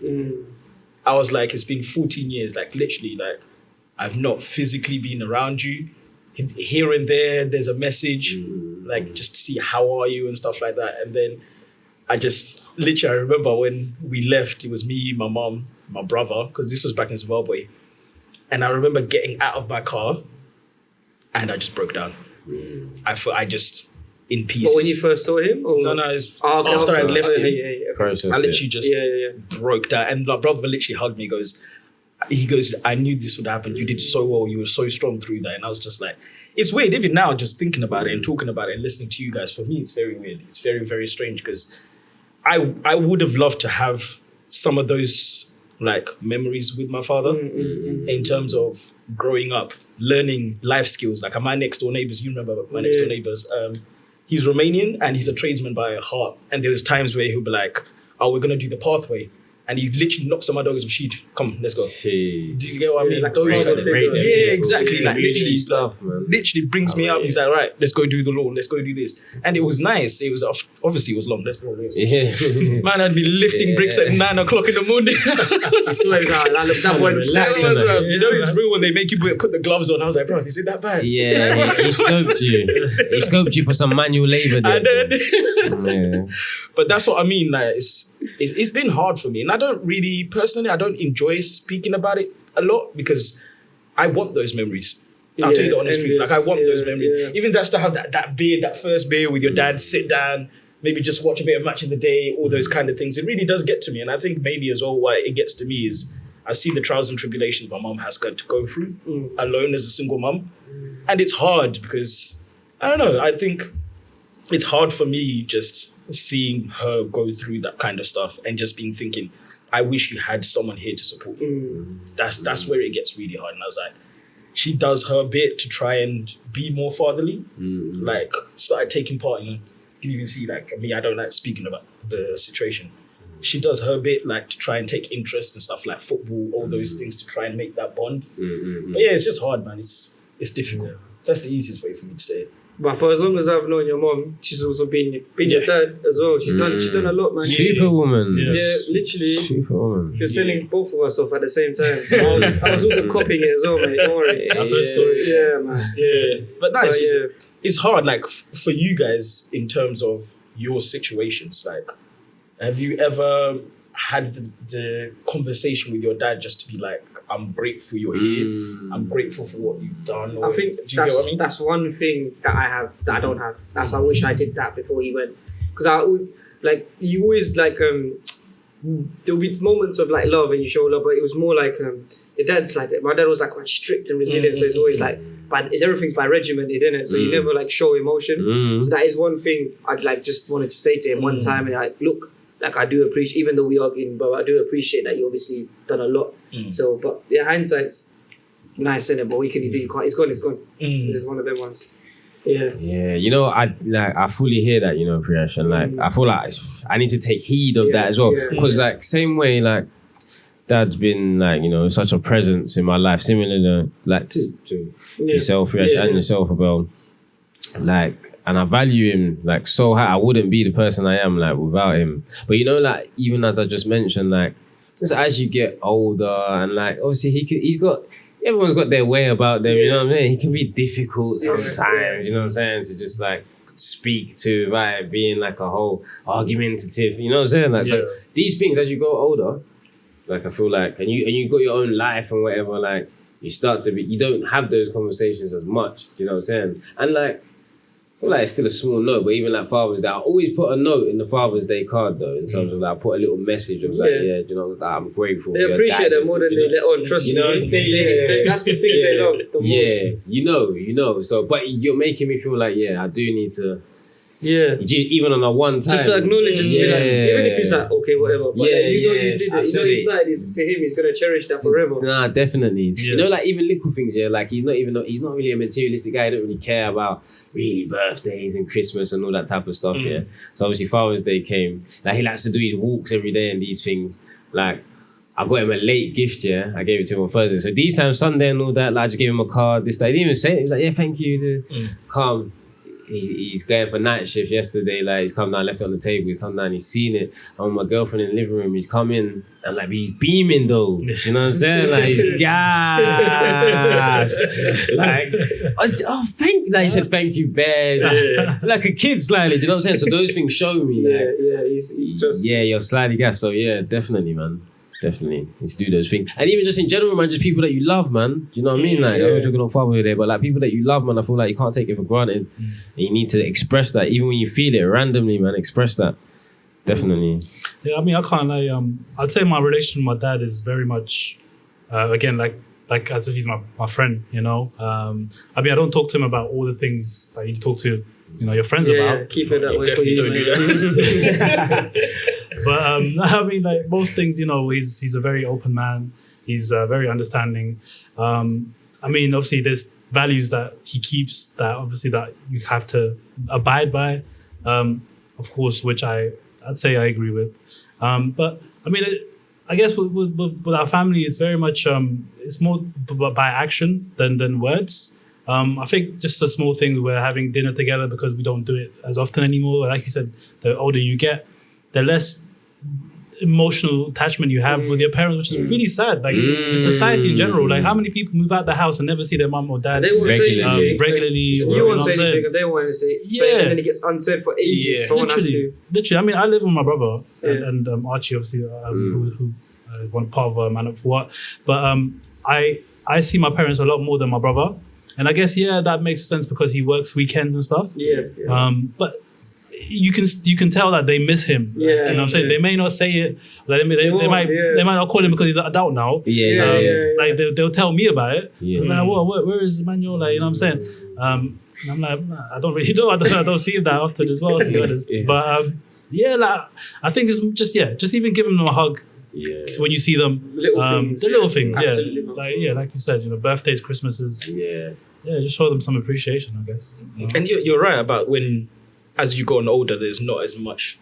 I was like, it's been 14 years, like literally, like I've not physically been around you. Here and there's a message, like just to see how are you and stuff like that. And then I remember when we left, it was me, my mom, my brother, because this was back in Zimbabwe. And I remember getting out of my car and I just broke down. I just in pieces. But when you first saw him? Or? No, it's after I left him. Process I literally just broke down. And my brother literally hugged me, he goes, I knew this would happen. You did so well. You were so strong through that. And I was just like, it's weird. Even now, just thinking about it and talking about it and listening to you guys, for me, it's very weird. It's very, very strange because I would have loved to have some of those like memories with my father in terms of growing up, learning life skills. Like my next door neighbors, you remember my next door neighbors, he's Romanian and he's a tradesman by heart. And there was times where he'll be like, oh, we're going to do the pathway. And he literally knocks on my door and goes, Rashid, come, let's go. Do you get what I mean? Like those kind of exactly. Like literally stuff, man. Literally brings me up. He's like, right, let's go do the lawn. Let's go do this. And it was nice. It was obviously it was long. Let's be honest. Man, I'd be lifting bricks at 9 o'clock in the morning. You know, it's real when they make you put the gloves on. I was like, bro, is it that bad? Yeah, he scoped you. He scoped you for some manual labor there. But that's what I mean. Like, it's been hard for me. And I don't enjoy speaking about it a lot because I want those memories. I'll tell you the honest truth. Like, I want those memories. Yeah. Even just to have that first beer with your dad, sit down, maybe just watch a bit of Match of the Day, all those kind of things. It really does get to me. And I think maybe as well why it gets to me is I see the trials and tribulations my mom has got to go through alone as a single mom. And it's hard because, I don't know, I think it's hard for me just seeing her go through that kind of stuff and just thinking, I wish you had someone here to support you. That's where it gets really hard. And I was like, she does her bit to try and be more fatherly. Like, started taking part, you can even see, like, me, I don't like speaking about the situation. She does her bit, like, to try and take interest in stuff like football, all those things to try and make that bond. But yeah, it's just hard, man. It's difficult. That's the easiest way for me to say it. But for as long as I've known your mom, she's also been your dad as well. She's done a lot, man. Superwoman. Yeah, literally. Superwoman. She was telling both of us off at the same time. So I was also copying it as well, mate. Don't worry. I've heard stories. Yeah, man. Yeah. But nice. It's hard, like, for you guys in terms of your situations. Like, have you ever had the conversation with your dad just to be like, I'm grateful you're here. I'm grateful for what you've done. I think that's one thing that I have that I don't have. That's why I wish I did that before he went. Because you always like there'll be moments of like love and you show love, but it was more like your dad's like my dad was like quite strict and resilient, so it's always like everything's by regimented, isn't it? So you never like show emotion. So that is one thing I'd like just wanted to say to him one time, and like, look, like I do appreciate, even though we arguing, but I do appreciate that you obviously done a lot. So, but yeah, hindsight's nice, isn't it? But what can you do? You can't. It's gone. It's one of them ones. Yeah. Yeah, I fully hear that, Priyash, and like I feel like I need to take heed of that as well, because like same way like Dad's been like such a presence in my life, similar to like to yourself, Priyash, and yourself, Abel. Like, and I value him like so high. I wouldn't be the person I am like without him. But like even as I just mentioned, like just as you get older and like obviously everyone's got their way about them, you know what I'm saying? He can be difficult sometimes, you know what I'm saying, to just like speak to, right, being like a whole argumentative, you know what I'm saying? Like so these things as you grow older, like I feel like and you got your own life and whatever, like you don't have those conversations as much, you know what I'm saying? And like I feel like it's still a small note, but even like Father's Day, I always put a note in the Father's Day card though, in terms of like, I put a little message of like, like, I'm grateful for your dad. They appreciate them more than they let on, trust me. That's the thing they love the most. Yeah, you know. So, but you're making me feel like, I do need to Yeah. Even on a one time. Just to acknowledge, just to be like, even if he's like, okay, whatever. But Yeah, like, you know yeah, you did it. You know absolutely. inside is to him, he's gonna cherish that forever. Nah, definitely. Yeah. You know, like even little things, yeah. Like he's not really a materialistic guy. He don't really care about really birthdays and Christmas and all that type of stuff. Yeah. So obviously Father's Day came. Like he likes to do his walks every day and these things. Like I got him a late gift. Yeah, I gave it to him on Thursday. So these times Sunday and all that, like I just gave him a card. This, that. He didn't even say it. He was like, yeah, thank you. Come. He's going for night shift yesterday. Like he's come down, left it on the table. He's come down, he's seen it. I'm with my girlfriend in the living room. He's come in and like he's beaming though. You know what I'm saying? Like he's gassed. Like like he said thank you, bear. Like a kid slightly. Do you know what I'm saying? So those things show me. Like, He's just you're slightly gassed. So yeah, definitely, man. Definitely, need to do those things, and even just in general, man, just people that you love, man. Do you know what I mean? Like, I'm not talking on fatherhood there, but like people that you love, man. I feel like you can't take it for granted, and you need to express that, even when you feel it randomly, man. Express that, definitely. Yeah, I mean, I can't lie. I'd say my relation with my dad is very much, again, like as if he's my friend. You know, I mean, I don't talk to him about all the things that you talk to, your friends about. Yeah, keep it that way. Definitely don't do that. But I mean, like most things, he's a very open man. He's very understanding. I mean, obviously, there's values that he keeps that obviously that you have to abide by. Of course, which I'd say I agree with. But I mean, I guess with our family, it's very much it's more by action than words. I think just the small things, we're having dinner together because we don't do it as often anymore. Like you said, the older you get, the less emotional attachment you have with your parents, which is really sad. Like in society in general, like how many people move out the house and never see their mum or dad They won't say anything. regularly? You won't say anything, and they want to say, and then it gets unsaid for ages. Yeah. Someone has to. Literally. I mean, I live with my brother and Archie, obviously, who one part of Man Up For What. But I see my parents a lot more than my brother, and I guess that makes sense because he works weekends and stuff. Yeah. But you can tell that they miss him. Yeah, you know what I'm saying? They may not say it. Like they might not call him because he's an adult now. Like they'll tell me about it. Like, where is Emmanuel? Like, you know what I'm saying? And I'm like, I don't really know. I don't see him that often as well, to be honest. But like I think it's just even giving them a hug. Yeah. When you see them, the little things, like you said, birthdays, Christmases, just show them some appreciation, I guess. And you're right about when, as you go on older, there's not as much,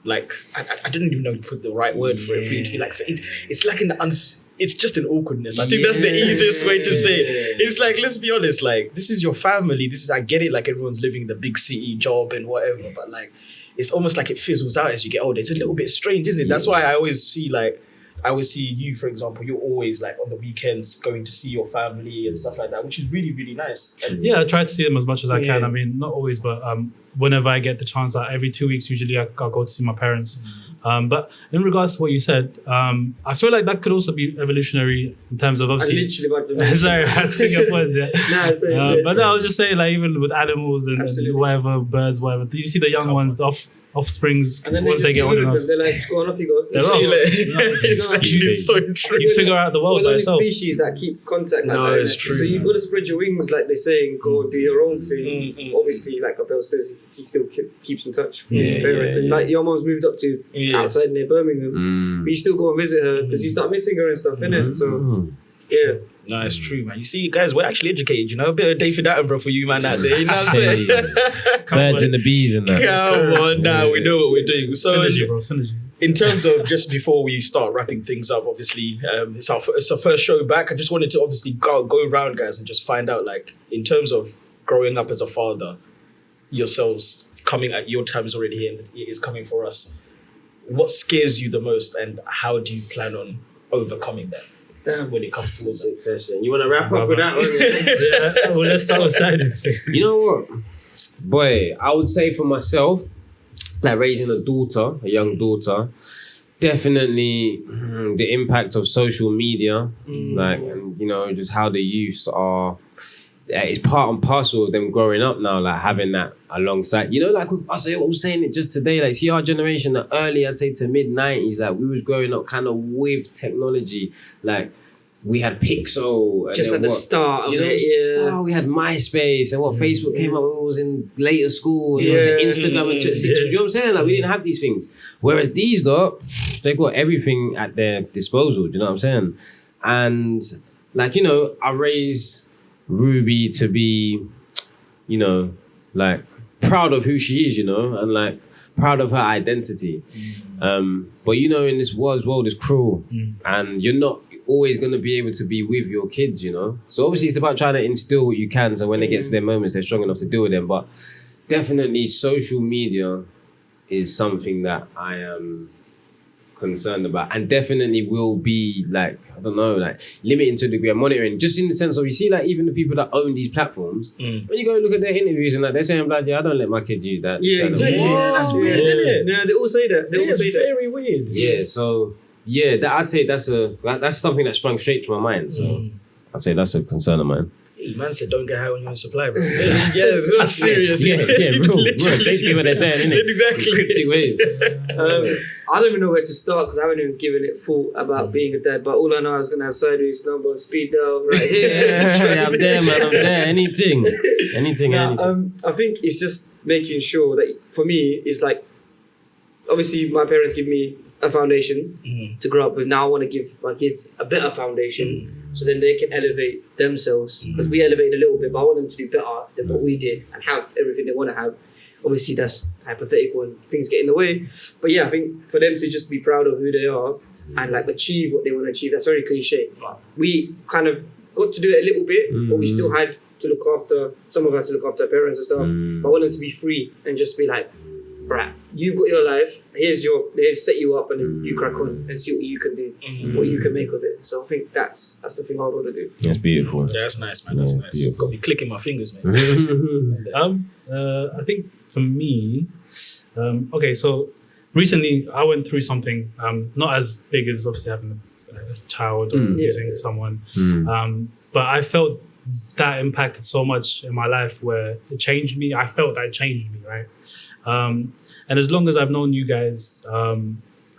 like I didn't even know to put the right word for it for you to be like, it's like it's just an awkwardness. I think that's the easiest way to say it. It's like, let's be honest, like this is your family. I get it, like everyone's living the big city job and whatever, but like it's almost like it fizzles out as you get older. It's a little bit strange, isn't it? That's why I always see you, for example, you're always like on the weekends going to see your family and stuff like that, which is really, really nice. And I try to see them as much as I can. I mean, not always, but whenever I get the chance, like every 2 weeks, usually I'll go to see my parents. But in regards to what you said, I feel like that could also be evolutionary in terms of obviously. I'm literally about to mention. Sorry, I had to think of words. But I was just saying, like even with animals and whatever, birds, whatever, you see the young ones, the offsprings, and then once they get old enough, they're like, go on, off you go. They're off. It's actually so true. You figure out the world by only yourself. species that keep contact like No, that. it's true. So you've got to spread your wings, like they say, and go do your own thing. Obviously, like Abel says, he still keeps in touch with his parents. And like your mom's moved up to outside near Birmingham, but you still go and visit her because you start missing her and stuff, innit? So, yeah. No, it's true, man. You see, guys, we're actually educated, A bit of David Attenborough for you, man, out there. You know what I'm saying? Birds and the bees and that. Come on now, we know what we're doing. So, Synergy, bro, synergy. In terms of, just before we start wrapping things up, obviously, it's our first show back. I just wanted to obviously go around, guys, and just find out, like, in terms of growing up as a father, yourselves, coming at your times already, and it is coming for us. What scares you the most, and how do you plan on overcoming that? When it comes towards that question. You want to wrap up with that one? Well, let's start with Saidi. You know what? Boy, I would say for myself, like raising a young daughter, definitely the impact of social media, like, and, just how the youths are, it's part and parcel of them growing up now, like having that alongside, like with us, I was saying it just today, like see our generation, the early, I'd say to mid 90s, like we was growing up kind of with technology, like we had Pixel. And Just then at the start of you know, it, we had MySpace, and Facebook came up when we was in later school, and it was Instagram and Twitter. You know what I'm saying? Like, we didn't have these things. Whereas these lot, they got everything at their disposal. Do you know what I'm saying? And like, you know, I raised Ruby to be, you know, like proud of who she is, you know, and like proud of her identity. But you know, in this world is cruel, and you're not always going to be able to be with your kids, you know. So obviously it's about trying to instill what you can, so when they get to their moments, they're strong enough to deal with them. But definitely social media is something that I am concerned about, and definitely will be, like, I don't know, like limiting to a degree of monitoring, just in the sense of, you see, like, even the people that own these platforms, when you go look at their interviews and like, they're saying like, yeah, I don't let my kid use that. Yeah, exactly. Yeah, that's weird, isn't it? Yeah, they all say that. They all say that. Very weird. Yeah, so yeah, I'd say that's something that sprung straight to my mind. So I'd say that's a concern of mine. Hey, man said don't get high on your own supply, bro. Yeah, that's serious. Yeah, real. Basically what they're saying, isn't it? Exactly. I don't even know where to start because I haven't even given it thought about being a dad. But all I know is going to have Saidu's number on speed dial right here. Yeah, I'm there, man. I'm there. Anything. I think it's just making sure that, for me, it's like, obviously my parents give me a foundation to grow up with. Now I want to give my kids a better foundation so then they can elevate themselves. Because we elevated a little bit, but I want them to do better than what we did and have everything they want to have. Obviously that's hypothetical and things get in the way. But yeah, I think for them to just be proud of who they are and like achieve what they want to achieve, that's very cliche. But we kind of got to do it a little bit, but we still had to look after, some of us to look after our parents and stuff. But I want them to be free and just be like, right, you've got your life, here's set you up, and then you crack on and see what you can do, what you can make of it. So I think that's the thing I would want to do. That's beautiful. Yeah, that's nice, man. That's nice. Beautiful. Got me clicking my fingers, man. I think for me, okay, so recently I went through something not as big as obviously having a child or losing someone, but I felt that impacted so much in my life where it changed me. I felt that it changed me, right? And as long as I've known you guys,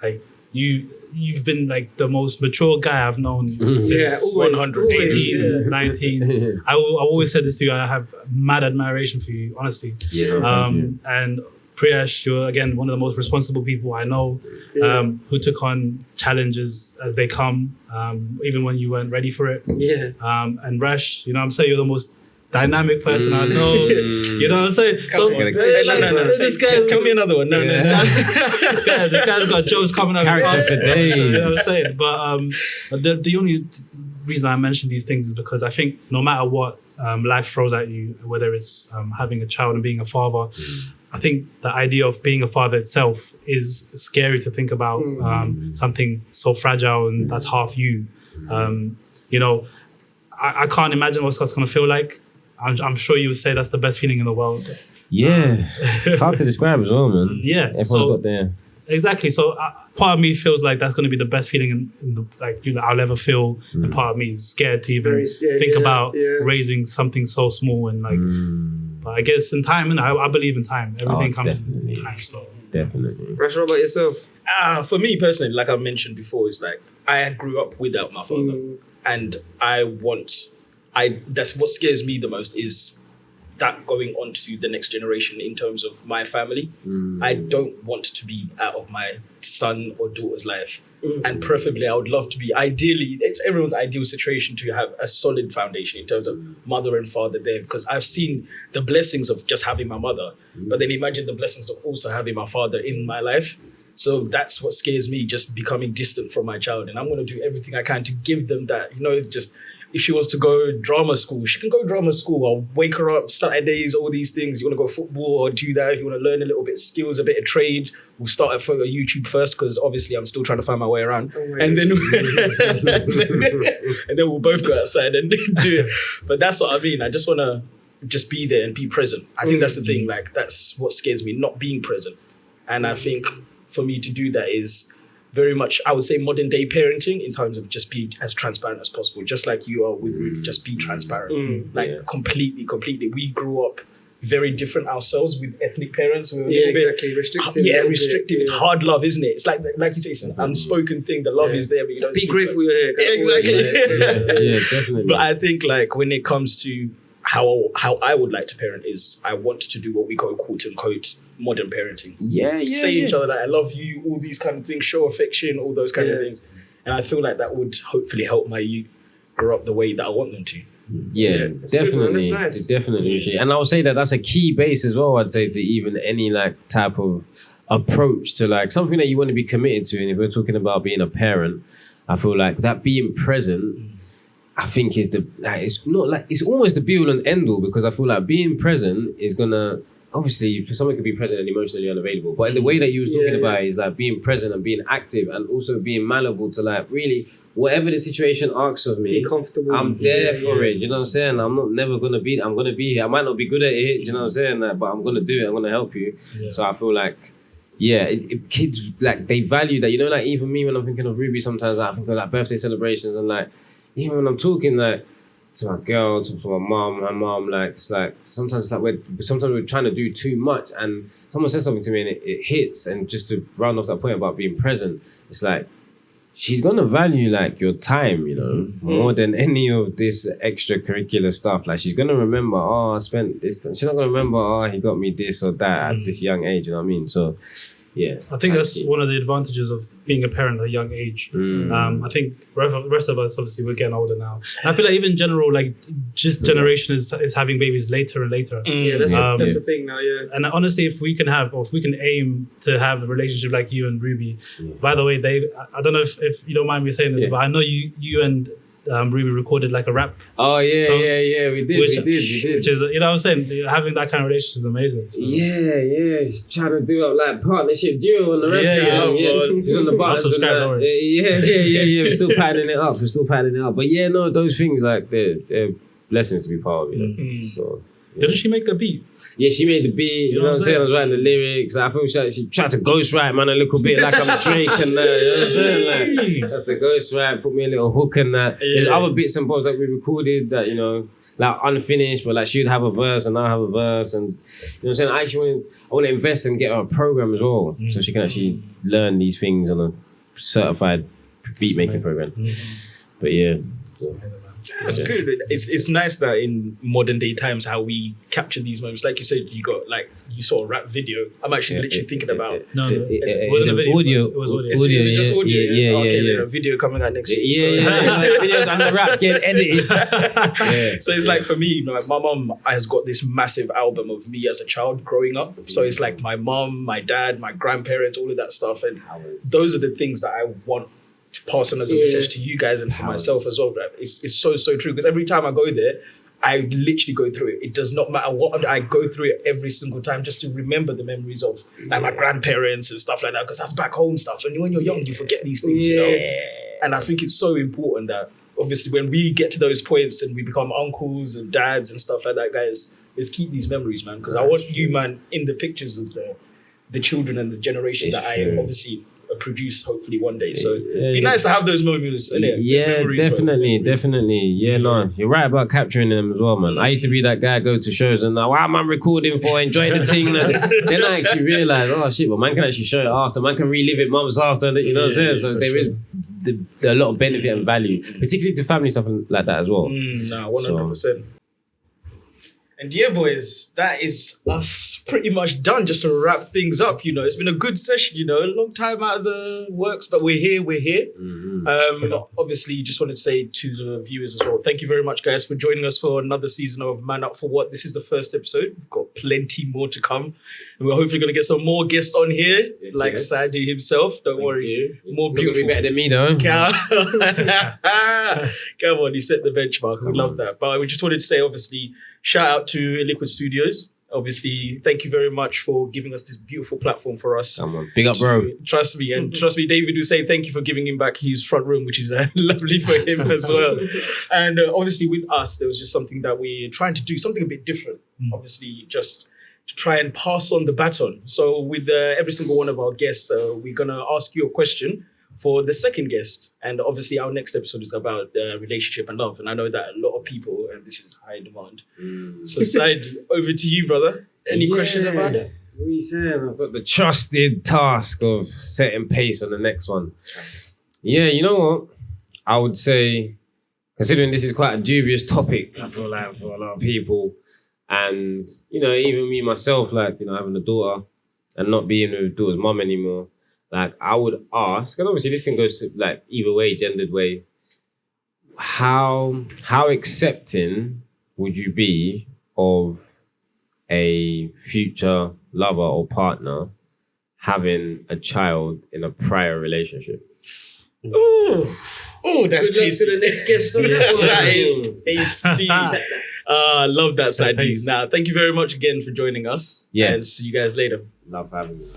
like you've been like the most mature guy I've known since 118, 19. I've always said this to you. I have mad admiration for you, honestly. And Priyash, you're again one of the most responsible people I know, who took on challenges as they come, even when you weren't ready for it. And Rash, you know what I'm saying, you're the most dynamic person I know. You know what I'm saying? No. Tell me another one. No, this guy's got jokes coming out. Characters for days. You know what I'm saying? But the only reason I mention these things is because I think no matter what life throws at you, whether it's having a child and being a father, I think the idea of being a father itself is scary to think about, something so fragile and that's half you. You know, I can't imagine what that's going to feel like. I'm sure you would say that's the best feeling in the world. Yeah, hard to describe as well, man. Yeah, everyone's got their... Exactly. So part of me feels like that's going to be the best feeling in the, like, you know, I'll ever feel, and part of me is scared to even think about raising something so small and like. But I guess in time, and I believe in time. Everything comes in time. So definitely. Rash, what about yourself? For me personally, like I mentioned before, it's like I grew up without my father, and that's what scares me the most is that going on to the next generation in terms of my family. I don't want to be out of my son or daughter's life. And preferably, I would love to be, ideally, it's everyone's ideal situation to have a solid foundation in terms of mother and father there, because I've seen the blessings of just having my mother, but then imagine the blessings of also having my father in my life. So that's what scares me, just becoming distant from my child. And I'm going to do everything I can to give them that, you know, just... If she wants to go drama school, she can go drama school. I'll wake her up Saturdays, all these things. You want to go football or do that. If you want to learn a little bit of skills, a bit of trade, we'll start at YouTube first because obviously I'm still trying to find my way around. And then we'll both go outside and do it. But that's what I mean. I just want to just be there and be present. I think that's the thing. Like, that's what scares me, not being present. And I think for me to do that is very much, I would say, modern day parenting in terms of just be as transparent as possible, just like you are with Ruby, just be transparent. Completely. We grew up very different ourselves with ethnic parents. We're a Yeah, little bit exactly. Restrictive. restrictive. It's hard love, isn't it? It's like you say, it's an unspoken thing. The love is there, but you don't Be speak grateful you're here. Yeah, exactly. Yeah, definitely. But I think like when it comes to how I would like to parent is I want to do what we call quote unquote modern parenting. Say each other that I love you, all these kind of things, show affection, all those kind of things. And I feel like that would hopefully help my youth grow up the way that I want them to. Yeah, definitely, That's nice. definitely. And I would say that that's a key base as well. I'd say to even any like type of approach to like something that you want to be committed to. And if we're talking about being a parent, I feel like that being present, I think is it's not like it's almost the be all and end all, because I feel like being present is gonna obviously someone could be present and emotionally unavailable, but in the way that you was talking about is like being present and being active and also being malleable to like really whatever the situation asks of me, Be comfortable. I'm there for it. You know what I'm saying? I'm gonna be here. I might not be good at it. You know what I'm saying? Like, but I'm gonna do it. I'm gonna help you. Yeah. So I feel like, kids like they value that. You know, like even me when I'm thinking of Ruby, sometimes I think of like birthday celebrations and like even when I'm talking like to my girl, to my mom, like it's like sometimes we're trying to do too much, and someone says something to me and it hits. And just to round off that point about being present, it's like, she's gonna value like your time, you know, more than any of this extracurricular stuff. Like she's gonna remember, I spent this. She's not gonna remember, he got me this or that at this young age. You know what I mean? So, yeah. I think that's one of the advantages of being a parent at a young age. I think the rest of us, obviously, we're getting older now. And I feel like even in general, like just generation is having babies later and later. Yeah, that's the thing now. Yeah. And honestly, if we can aim to have a relationship like you and Ruby, by the way, I don't know if you don't mind me saying this, but I know you and Ruby recorded like a rap. Oh yeah, we did. Which is, you know what I'm saying? Having that kind of relationship is amazing. So. Yeah. She's trying to do up like partnership duo on the rap. She's on the bottom. Yeah. We're still padding it up. But yeah, no, those things like they're blessings to be part of, you know. So, didn't she make the beat? Yeah, she made the beat. You know what I'm saying? I was writing the lyrics. I feel she tried to ghostwrite, man, a little bit like I'm Drake and that. You know what I'm saying? Like, tried to ghostwrite, put me a little hook and that. There's other bits and bobs that we recorded that, you know, like unfinished, but like she'd have a verse and I'll have a verse. And you know what I'm saying? I actually want to invest and get her a program as well, so she can actually learn these things on a certified beat making program. But yeah. It's good. It's nice that in modern day times how we capture these moments. Like you said, you saw a rap video. I'm actually literally thinking about it wasn't a video. Audio. It was audio. Is it just audio? Yeah. A video coming out next week. Videos and the raps getting edited. So it's like for me, like my mom has got this massive album of me as a child growing up. So it's like my mom, my dad, my grandparents, all of that stuff, and those are the things that I want to pass on as a message to you guys and for myself as well. But it's so true, because every time I go there, I literally go through it. It does not matter what I go through it every single time, just to remember the memories of like my grandparents and stuff like that, because that's back home stuff. And when you're young, you forget these things, you know. And I think it's so important that obviously when we get to those points and we become uncles and dads and stuff like that, guys, is keep these memories, man. Because I want you, man, in the pictures of the children and the generation that I obviously produce hopefully one day. So it'd be nice to have those moments, innit? Yeah, definitely. Yeah, no, you're right about capturing them as well, man. I used to be that guy, go to shows and now, why am I recording for, enjoying the thing? Then I actually realized, oh shit, but man can actually show it after, man can relive it months after, you know what I'm saying? So there is a lot of benefit and value, particularly to family stuff like that as well. 100%. And yeah, boys, that is us pretty much done. Just to wrap things up, you know, it's been a good session, you know, a long time out of the works, but we're here. Obviously, just wanted to say to the viewers as well, thank you very much, guys, for joining us for another season of Man Up For What. This is the first episode. We've got plenty more to come. And we're hopefully going to get some more guests on here, Sadie himself. Don't worry. More beautiful. Be better than me, though. Come on, he set the benchmark. We love that. But we just wanted to say, obviously, shout out to Liquid Studios. Obviously, thank you very much for giving us this beautiful platform for us. Come on, big up, bro. Trust me, David will say thank you for giving him back his front room, which is lovely for him as well. And obviously with us, there was just something that we're trying to do, something a bit different. Obviously, just to try and pass on the baton. So with every single one of our guests, we're going to ask you a question for the second guest. And obviously, our next episode is about relationship and love. And I know that a lot of people, and this is high demand. So, Said, over to you, brother. Any questions about it? What are you saying? I've got the trusted task of setting pace on the next one. Yeah, you know what? I would say, considering this is quite a dubious topic, I feel like for a lot of people, and even me myself, like having a daughter and not being with daughter's mum anymore, like I would ask, and obviously this can go like either way, gendered way. How accepting would you be of a future lover or partner having a child in a prior relationship? Oh, that's Good luck tasty. to the next guest on Yes, that. that is tasty. I love that, Said. Now, thank you very much again for joining us. Yeah. And see you guys later. Love having you.